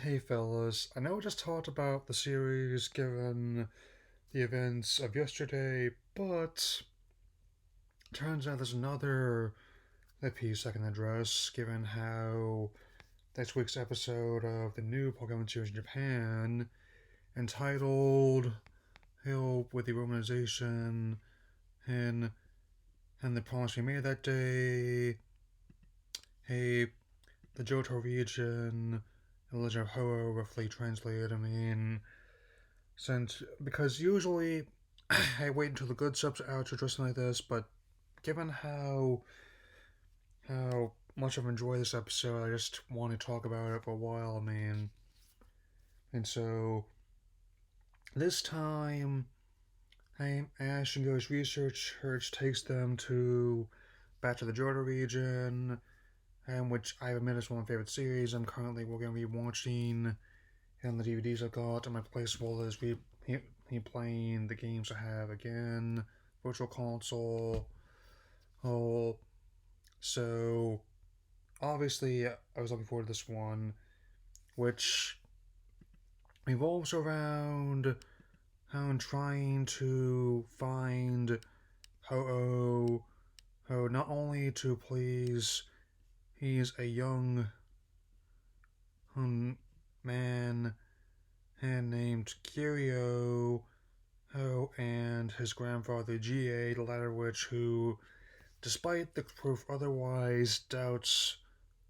Hey fellas, I know we just talked about the series given the events of yesterday, but turns out there's another piece I can address given how next week's episode of the new Pokemon series in Japan, entitled Help with the Romanization and the promise we made that day, hey, the Johto Region, the Legend of Ho-Oh roughly translated, since because usually I wait until the good subs are out to address something like this, but given how much I've enjoyed this episode, I just want to talk about it for a while. And so this time, Ash and Go's research takes them to back to the Johto region, and which I admit is one of my favorite series. We're going to be watching, and the DVDs I got, and my place will is playing the games I have again, Virtual Console. Oh, so obviously I was looking forward to this one, which revolves around how I'm trying to find Ho-Oh, not only to please, he's a young man named Kiryu, and his grandfather Ga, the latter of which who, despite the proof otherwise, doubts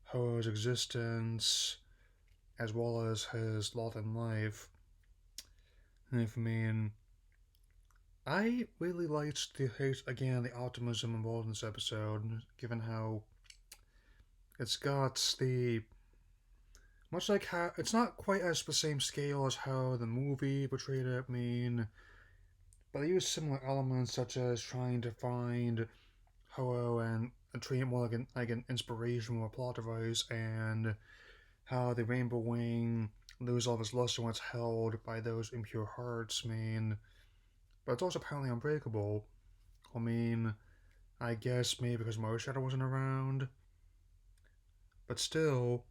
Ho-Oh's existence as well as his lot in life. And I really liked the optimism involved in this episode, given how it's got the much like how it's not quite as the same scale as how the movie portrayed it. But they use similar elements such as trying to find Ho-Oh and treat it more like an inspiration or a plot device, and how the Rainbow Wing loses all of its luster when it's held by those impure hearts. But it's also apparently unbreakable. I guess maybe because Mother Shadow wasn't around, but still,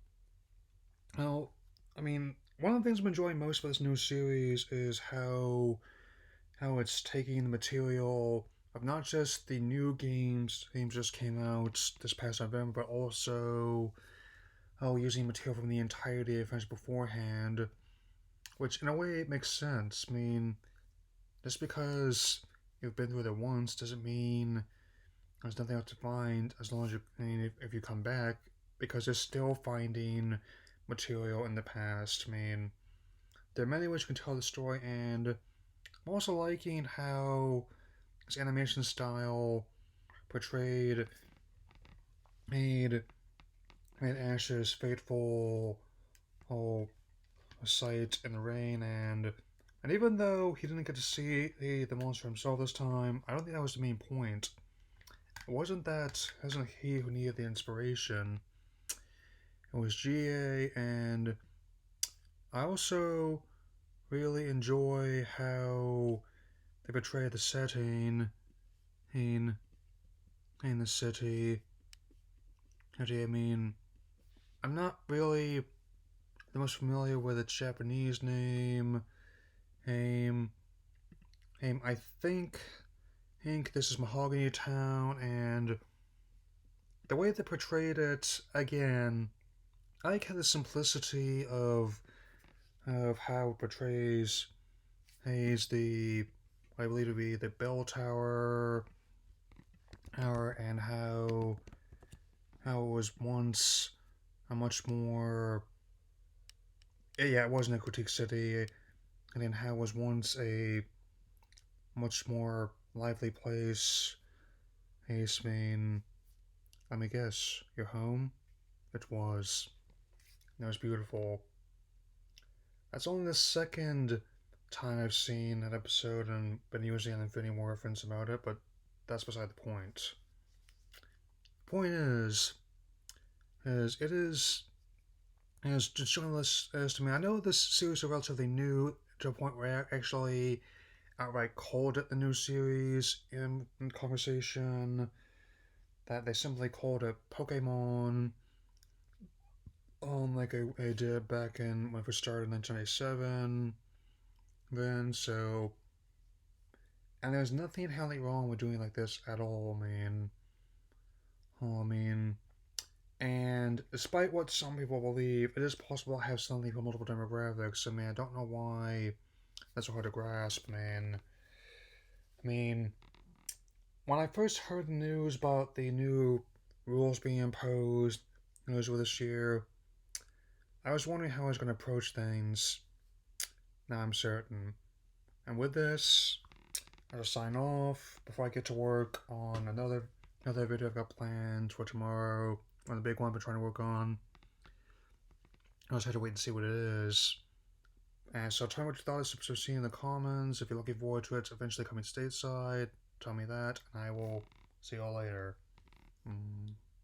well, one of the things I'm enjoying most about this new series is how it's taking the material of not just the new games just came out this past November, but also using material from the entirety of friends beforehand, which in a way it makes sense. Just because you've been through it once doesn't mean there's nothing else to find as long as if you come back, because they're still finding material in the past. There are many ways you can tell the story, and I'm also liking how his animation style portrayed made Ash's fateful sight in the rain, and even though he didn't get to see the monster himself this time, I don't think that was the main point. It wasn't he who needed the inspiration. It was GA, and I also really enjoy how they portray the setting in the city. I'm not really the most familiar with its Japanese name. I think this is Mahogany Town, and the way they portrayed it, again, I like how the simplicity of how it portrays I believe to be the bell tower, and how it was once a much more, it wasn't a critique city, and then how it was once a much more lively place. Guess your home. It was. It was beautiful. That's only the second time I've seen that episode and been using an Infinity War reference about it, but that's beside the point. Point is it is just showing this as to me. I know this series is relatively new to a point where I actually outright called it the new series in conversation. That they simply called it Pokemon. like I did back in when I first started in 1997. Then so, and there's nothing inherently wrong with doing like this at all. I mean, and despite what some people believe, it is possible to have something for multiple demographics. I mean, I don't know why that's so hard to grasp, man. I mean, when I first heard the news about the new rules being imposed, news of this year, I was wondering how I was going to approach things. Now I'm certain. And with this, I'll sign off before I get to work on another video I've got planned for tomorrow. On the big one I've been trying to work on. I just had to wait and see what it is. And so tell me what you thought of this episode, see in the comments. If you're looking forward to it eventually coming stateside, tell me that, and I will see y'all later.